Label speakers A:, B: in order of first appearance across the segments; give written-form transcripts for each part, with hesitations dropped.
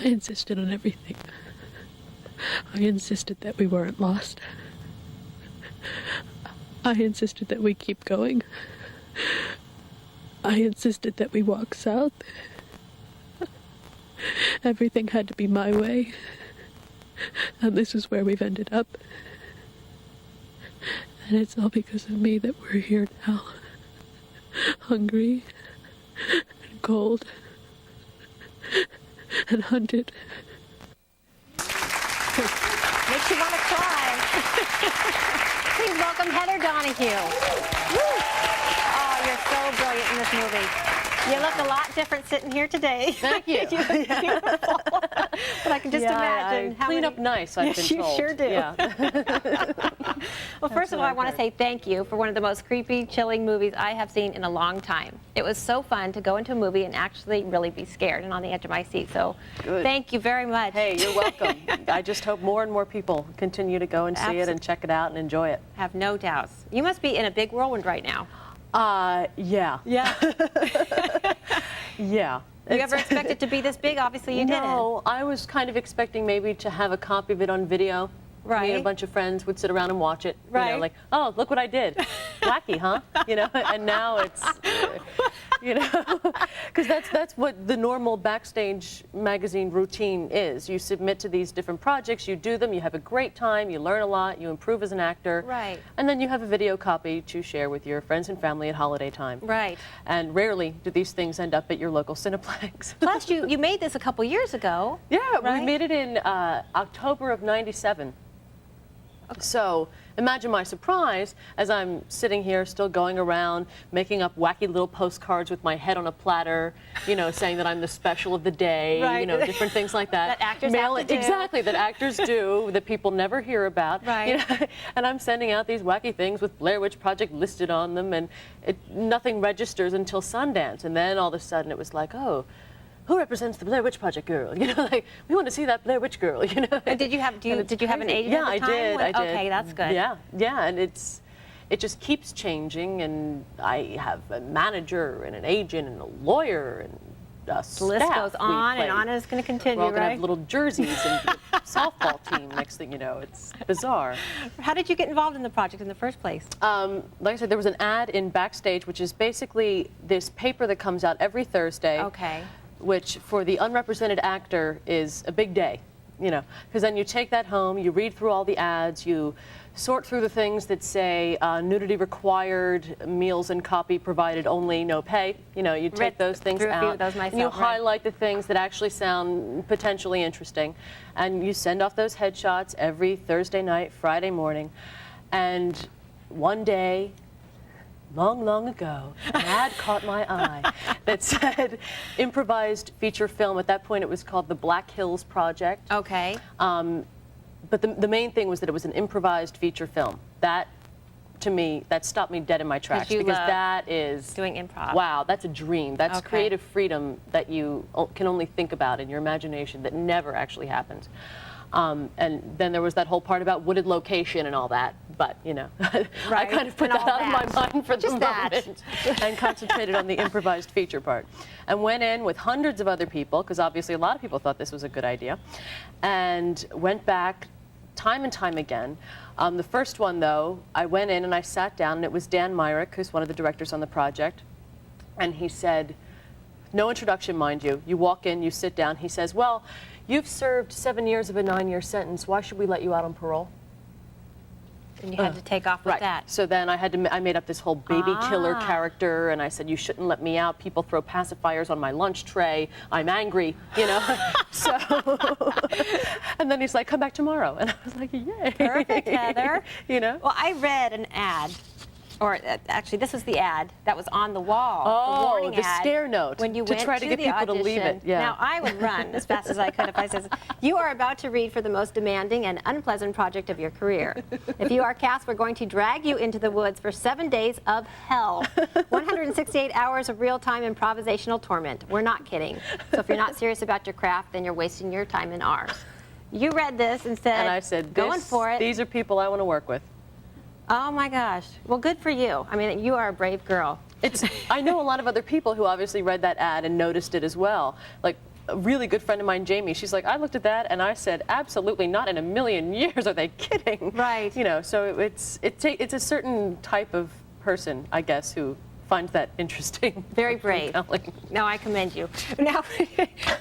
A: I insisted on everything. I insisted that we weren't lost. I insisted that we keep going. I insisted that we walk south. Everything had to be my way. And this is where we've ended up. And it's all because of me that we're here now. Hungry and cold and hunted.
B: Makes you want to cry. Please welcome Heather Donahue. Woo. Oh, you're so brilliant in this movie. You look a lot different sitting here today.
C: Thank you.
B: You look beautiful. But I can just imagine
C: I
B: how
C: clean
B: many...
C: up nice, I've been told.
B: You sure do.
C: Yeah.
B: Well, first of all, I want to say thank you for one of the most creepy, chilling movies I have seen in a long time. It was so fun to go into a movie and actually really be scared and on the edge of my seat. So thank you very much.
C: Hey, you're welcome. I just hope more and more people continue to go and see it and check it out and enjoy it.
B: Have no doubts. You must be in a big whirlwind right now.
C: Yeah.
B: Yeah.
C: Yeah.
B: You ever expect it to be this big? Obviously you didn't.
C: No, I was kind of expecting maybe to have a copy of it on video.
B: Right.
C: Me and a bunch of friends would sit around and watch it.
B: Right.
C: You know, like, oh, look what I did. Wacky, huh? You know, and now it's, you know, because that's what the normal Backstage magazine routine is. You submit to these different projects, you do them, you have a great time, you learn a lot, you improve as an actor.
B: Right.
C: And then you have a video copy to share with your friends and family at holiday time.
B: Right.
C: And rarely do these things end up at your local Cineplex.
B: Plus, you made this a couple years ago.
C: Yeah,
B: right?
C: we made it in October of '97. Okay. So imagine my surprise as I'm sitting here still going around making up wacky little postcards with my head on a platter, you know, saying that I'm the special of the day,
B: right.
C: you know, different things like that.
B: That actors have to do.
C: Exactly, that actors do, that people never hear about.
B: Right.
C: You know, and I'm sending out these wacky things with Blair Witch Project listed on them, and nothing registers until Sundance. And then all of a sudden it was like, oh, who represents the Blair Witch Project girl? You know, like, we want to see that Blair Witch girl, you know.
B: And did you have an agent
C: yeah,
B: at the time?
C: I did.
B: Okay, that's good.
C: Yeah, and it just keeps changing, and I have a manager and an agent and a lawyer and a staff.
B: The list goes on and on, and it's going to continue,
C: We're all going to
B: right?
C: have little jerseys and the softball team. Next thing you know, it's bizarre.
B: How did you get involved in the project in the first place?
C: Like I said, there was an ad in Backstage, which is basically this paper that comes out every Thursday.
B: Okay.
C: Which for the unrepresented actor is a big day, you know, because then you take that home, you read through all the ads, you sort through the things that say nudity required, meals and copy provided only, no pay. You know, you take those things
B: out,
C: out,
B: those myself,
C: and you
B: right.
C: highlight the things that actually sound potentially interesting, and you send off those headshots every Thursday night, Friday morning, and one day, long, long ago, an ad caught my eye that said improvised feature film. At that point, it was called the Black Hills Project.
B: Okay.
C: But the main thing was that it was an improvised feature film. That, to me, that stopped me dead in my tracks, because that is
B: doing improv.
C: Wow, that's a dream. That's
B: Okay.
C: creative freedom that you can only think about in your imagination that never actually happens. And then there was that whole part about wooded location and all that, but, you know,
B: Right.
C: I kind of put that out of my mind for the moment and concentrated on the improvised feature part. And went in with hundreds of other people, because obviously a lot of people thought this was a good idea, and went back time and time again. The first one, though, I went in and I sat down, and it was Dan Myrick, who's one of the directors on the project, and he said, no introduction, mind you. You walk in, you sit down. He says, well, you've served 7 years of a 9-year sentence. Why should we let you out on parole?
B: And you had to take off with that.
C: So then I made up this whole baby killer character, and I said, you shouldn't let me out. People throw pacifiers on my lunch tray. I'm angry, you know. So, and then he's like, come back tomorrow. And I was like, yay.
B: Perfect, Heather.
C: You know?
B: Well, I read an ad, or actually, this was the ad that was on the wall.
C: Oh,
B: the warning
C: the
B: ad,
C: scare note
B: when you
C: to
B: went
C: try to get
B: the
C: people
B: audition.
C: to leave it. Yeah.
B: Now, I would run as fast as I could if I said, you are about to read for the most demanding and unpleasant project of your career. If you are cast, we're going to drag you into the woods for 7 days of hell. 168 hours of real-time improvisational torment. We're not kidding. So if you're not serious about your craft, then you're wasting your time and ours. You read this and said,
C: and I said,
B: going for it.
C: These are people I want to work with.
B: Oh my gosh. Well, good for you. I mean, you are a brave girl.
C: I know a lot of other people who obviously read that ad and noticed it as well. Like, a really good friend of mine, Jamie, she's like, I looked at that and I said, absolutely not in a million years. Are they kidding?
B: Right.
C: You know, so it's a certain type of person, I guess, who finds that interesting.
B: Very brave. No, I commend you. Now,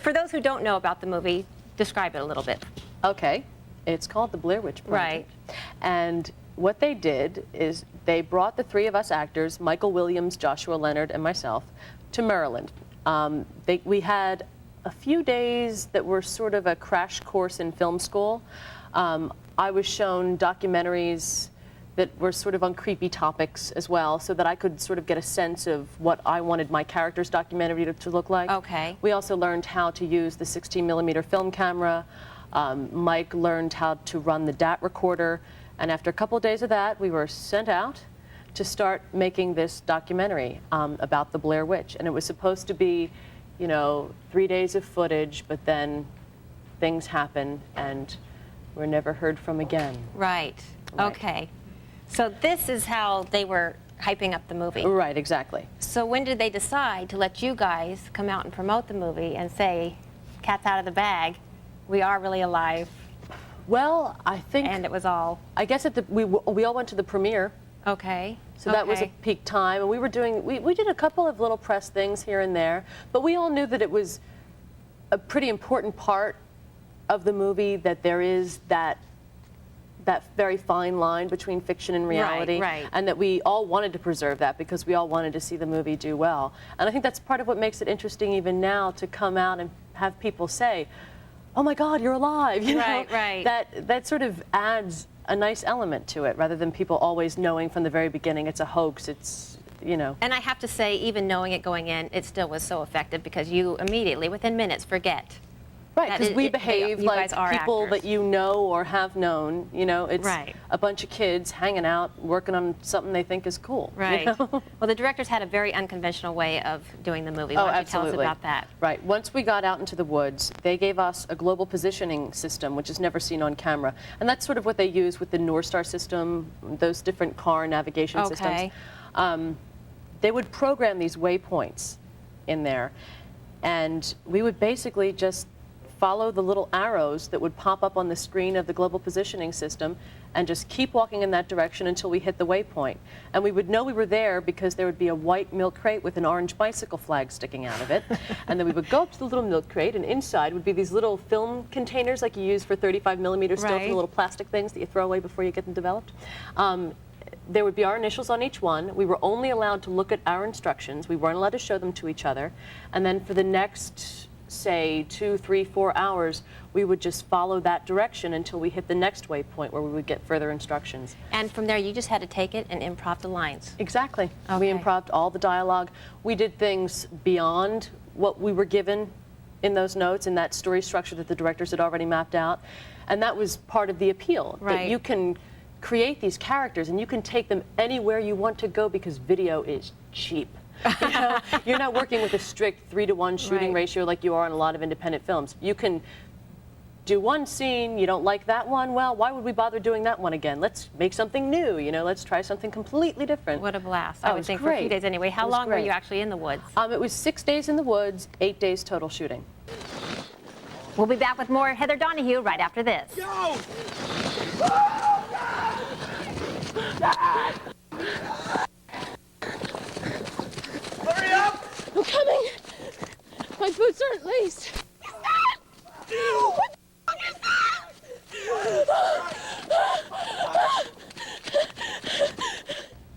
B: for those who don't know about the movie, describe it a little bit.
C: Okay. It's called The Blair Witch Project.
B: Right.
C: And what they did is they brought the three of us actors, Michael Williams, Joshua Leonard, and myself, to Maryland. We had a few days that were sort of a crash course in film school. I was shown documentaries that were sort of on creepy topics as well, so that I could sort of get a sense of what I wanted my character's documentary to look like.
B: Okay.
C: We also learned how to use the 16mm film camera. Mike learned how to run the DAT recorder, and after a couple of days of that, we were sent out to start making this documentary about the Blair Witch. And it was supposed to be, you know, 3 days of footage, but then things happened and we're never heard from again.
B: Right. Okay. So this is how they were hyping up the movie.
C: Right, exactly.
B: So when did they decide to let you guys come out and promote the movie and say, cat's out of the bag, we are really alive?
C: Well, I think...
B: And it was all...
C: I guess we all went to the premiere.
B: Okay.
C: So that was a peak time, and we were doing, we did a couple of little press things here and there, but we all knew that it was a pretty important part of the movie, that there is that very fine line between fiction and reality,
B: right.
C: And that we all wanted to preserve that because we all wanted to see the movie do well. And I think that's part of what makes it interesting even now to come out and have people say, oh my God, you're alive, you know?
B: Right.
C: That sort of adds a nice element to it, rather than people always knowing from the very beginning it's a hoax, it's, you know.
B: And I have to say, even knowing it going in, it still was so effective because you immediately, within minutes, forget.
C: Right, because we behave like people
B: actors
C: that you know or have known, you know. It's a bunch of kids hanging out, working on something they think is cool.
B: Right.
C: You know?
B: Well, the directors had a very unconventional way of doing the movie. Why don't you tell us about that?
C: Right. Once we got out into the woods, they gave us a global positioning system, which is never seen on camera. And that's sort of what they use with the North Star system, those different car navigation systems. They would program these waypoints in there, and we would basically just follow the little arrows that would pop up on the screen of the global positioning system and just keep walking in that direction until we hit the waypoint. And we would know we were there because there would be a white milk crate with an orange bicycle flag sticking out of it. And then we would go up to the little milk crate, and inside would be these little film containers like you use for 35mm stills, the little plastic things that you throw away before you get them developed. There would be our initials on each one. We were only allowed to look at our instructions. We weren't allowed to show them to each other. And then for the next, say, 2, 3, 4 hours, we would just follow that direction until we hit the next waypoint where we would get further instructions.
B: And from there, you just had to take it and improv the lines.
C: Exactly. We improved all the dialogue. We did things beyond what we were given in those notes, in that story structure that the directors had already mapped out. And that was part of the appeal, that you can create these characters and you can take them anywhere you want to go because video is cheap. You know, you're not working with a strict 3-to-1 shooting ratio like you are on a lot of independent films. You can do one scene, you don't like that one, well, why would we bother doing that one again? Let's make something new, you know, let's try something completely different.
B: What a blast. I would think for a few days anyway. How long were you actually in the woods?
C: It was 6 days in the woods, 8 days total shooting.
B: We'll be back with more Heather Donahue right after this.
D: Go! Hurry up!
A: I'm coming. My boots aren't laced.
D: What the fuck is that?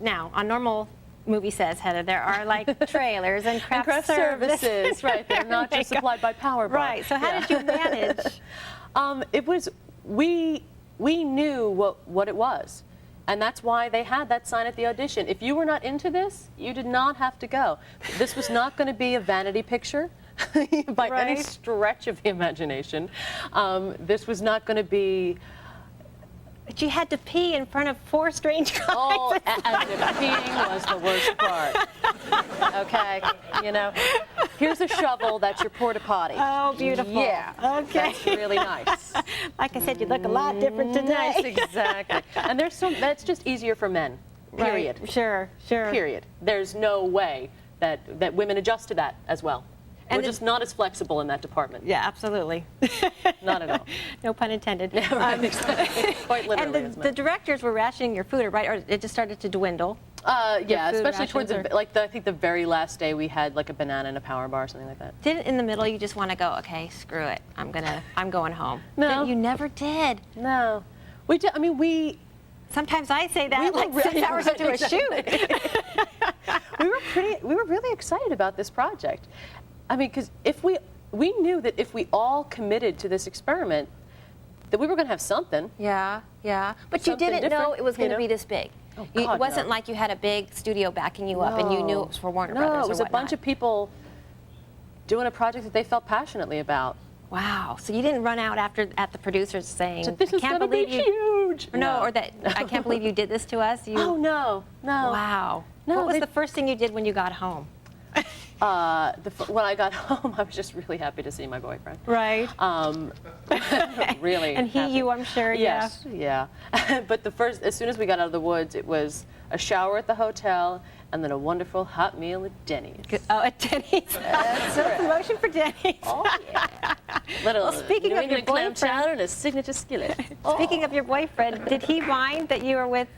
B: Now, on normal movie sets, Heather, there are like trailers and craft
C: services. Right, they're not just supplied by Power Bar.
B: Right, so how did you manage?
C: It was, we knew what it was. And that's why they had that sign at the audition. If you were not into this, you did not have to go. This was not going to be a vanity picture by any stretch of the imagination. This was not going to be...
B: But you had to pee in front of 4 strange guys.
C: Oh, and the peeing was the worst part. Okay, you know, here's a shovel, that's your porta potty.
B: Oh, beautiful.
C: Yeah,
B: okay.
C: That's really nice.
B: Like I said, you look a lot different today.
C: Nice, exactly. And that's just easier for men, period.
B: Right. Sure.
C: Period. There's no way that women adjust to that as well. We're just not as flexible in that department.
B: Yeah, absolutely.
C: Not at all.
B: No pun intended.
C: Right, exactly. Quite literally.
B: And the directors were rationing your food, right? Or it just started to dwindle?
C: Yeah,
B: food
C: especially towards
B: rations,
C: I think the very last day we had like a banana and a power bar or something like that.
B: Didn't in the middle you just want to go, okay, screw it, I'm going home?
C: No.
B: You never did.
C: No. We did, I mean, we...
B: Sometimes I say that
C: We were
B: like 6
C: really-
B: hours into a shoot.
C: we were really excited about this project. I mean, because if we knew that if we all committed to this experiment, that we were going to have something.
B: Yeah, yeah. But you
C: Something
B: didn't know
C: different,
B: it was going to
C: you know?
B: be this big.
C: Oh,
B: It
C: God,
B: wasn't
C: no.
B: like you had a big studio backing you up and you knew it was for Warner Brothers
C: No,
B: or
C: it was a bunch
B: whatnot.
C: of people doing a project that they felt passionately about.
B: Wow. So you didn't run out at the producers saying,
C: So this
B: I
C: is
B: can't
C: going to be
B: believe you.
C: huge.
B: Or no, or that I can't believe you did this to us. You,
C: Oh, no, no.
B: Wow.
C: No,
B: what was
C: they-
B: the first thing you did when you got home?
C: When I got home, I was just really happy to see my boyfriend.
B: Right.
C: Really.
B: And he,
C: happy.
B: you, I'm sure.
C: Yes, yeah. But as soon as we got out of the woods, it was a shower at the hotel and then a wonderful hot meal at Denny's.
B: Yeah. Oh, at Denny's. So promotion for Denny's.
C: Oh, yeah. Little
B: speaking
C: New
B: of your
C: England clam
B: boyfriend-
C: chowder and a signature skillet.
B: Speaking of your boyfriend, did he mind that you were with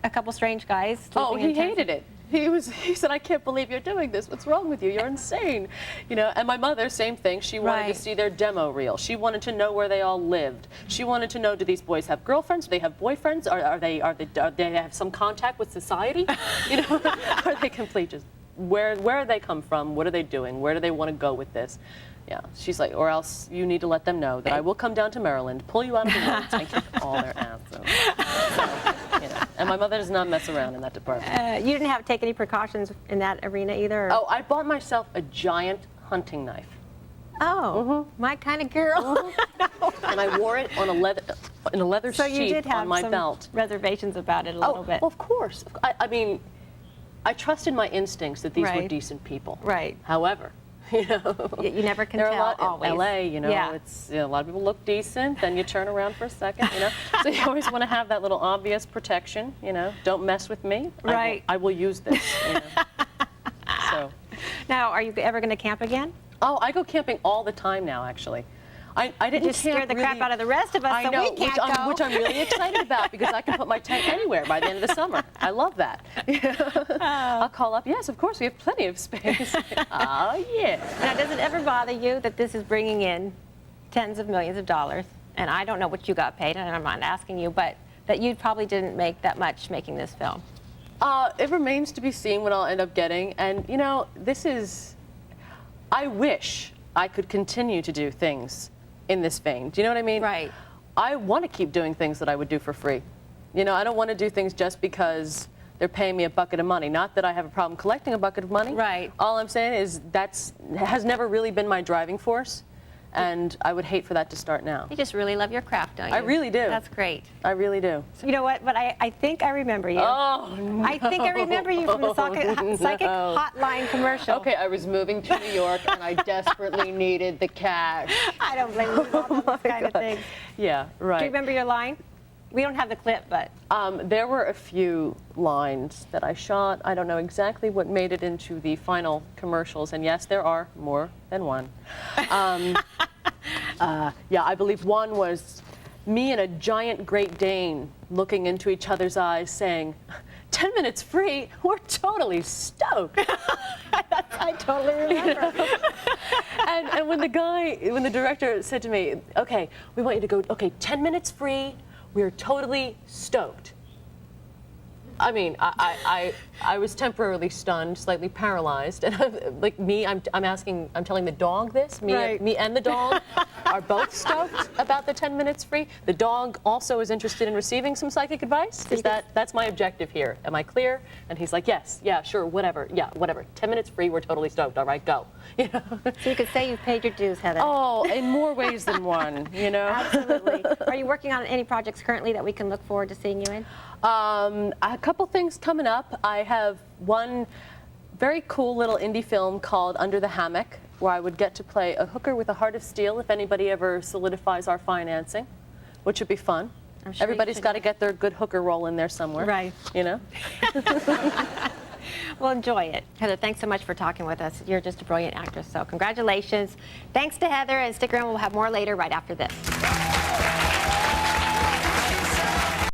B: a couple strange guys?
C: Oh,
B: sleeping
C: he
B: in tents?
C: hated it. He said, I can't believe you're doing this. What's wrong with you? You're insane. You know, and my mother, same thing. She wanted
B: Right.
C: to see their demo reel. She wanted to know where they all lived. She wanted to know, do these boys have girlfriends? Do they have boyfriends? Are they have some contact with society? You know, are they complete just where do they come from? What are they doing? Where do they want to go with this? Yeah, she's like, or else you need to let them know that I will come down to Maryland, pull you out of the woods, and kick all their asses. So, you know, and my mother does not mess around in that department.
B: You didn't have to take any precautions in that arena either? Or?
C: Oh, I bought myself a giant hunting knife,
B: Oh, my kind of girl.
C: and I wore it on a leather
B: So you
C: sheath
B: did have
C: on my
B: some
C: belt.
B: reservations about it a little bit.
C: Well, of course. I mean, I trusted my instincts that these were
B: Right.
C: decent people.
B: Right.
C: However, you know,
B: You never can
C: there are
B: tell
C: a lot
B: always.
C: in LA. You know,
B: Yeah.
C: it's a lot of people look decent, then you turn around for a second. You know, so you always want to have that little obvious protection. You know, don't mess with me.
B: Right.
C: I will use this. You know? So.
B: Now, are you ever going to camp again?
C: Oh, I go camping all the time now, actually. I didn't
B: Just scare
C: camp
B: the crap
C: really-
B: out of the rest of us,
C: I
B: so
C: know,
B: we can't go.
C: which I'm really excited about because I can put my tent anywhere by the end of the summer. I love that. I'll call up. Yes, of course, we have plenty of space. Oh, yeah.
B: Now, does it ever bother you that this is bringing in tens of millions of dollars? And I don't know what you got paid, and I'm not asking you, but that you probably didn't make that much making this film.
C: It remains to be seen what I'll end up getting. And, you know, I wish I could continue to do things in this vein. Do you know what I mean?
B: Right.
C: I want to keep doing things that I would do for free. You know, I don't want to do things just because they're paying me a bucket of money. Not that I have a problem collecting a bucket of money.
B: Right.
C: All I'm saying is has never really been my driving force, and I would hate for that to start now.
B: You just really love your craft, don't you?
C: I really do.
B: That's great.
C: I really do.
B: You know what? But I think I remember you.
C: Oh, no.
B: I think I remember you from the psychic
C: No.
B: hotline commercial.
C: Okay, I was moving to New York, and I desperately needed the cash.
B: I don't blame you for all those kind of things.
C: Yeah, right.
B: Do you remember your line? We don't have the clip, but
C: There were a few lines that I shot. I don't know exactly what made it into the final commercials, and yes, there are more than one. Yeah, I believe one was me and a giant Great Dane looking into each other's eyes saying, 10 minutes free, we're totally stoked.
B: I totally remember.
C: And when the director said to me, okay, we want you to go, okay, 10 minutes free, we're totally stoked. I mean, I was temporarily stunned, slightly paralyzed, and like me, I'm telling the dog this.
B: Right.
C: Me and the dog are both stoked about the 10 minutes free. The dog also is interested in receiving some psychic advice. That's my objective here? Am I clear? And he's like, yes, yeah, sure, whatever, yeah, whatever. 10 minutes free, we're totally stoked. All right, go. You know?
B: So you could say you've paid your dues, Heather.
C: Oh, in more ways than one. You know.
B: Absolutely. Are you working on any projects currently that we can look forward to seeing you in?
C: A couple things coming up. I have one very cool little indie film called Under the Hammock, where I would get to play a hooker with a heart of steel if anybody ever solidifies our financing, which would be fun.
B: I'm sure you
C: Everybody's
B: could.
C: got to get their good hooker role in there somewhere.
B: Right.
C: You know?
B: Well, enjoy it. Heather, thanks so much for talking with us. You're just a brilliant actress, so congratulations. Thanks to Heather, and stick around. We'll have more later right after this.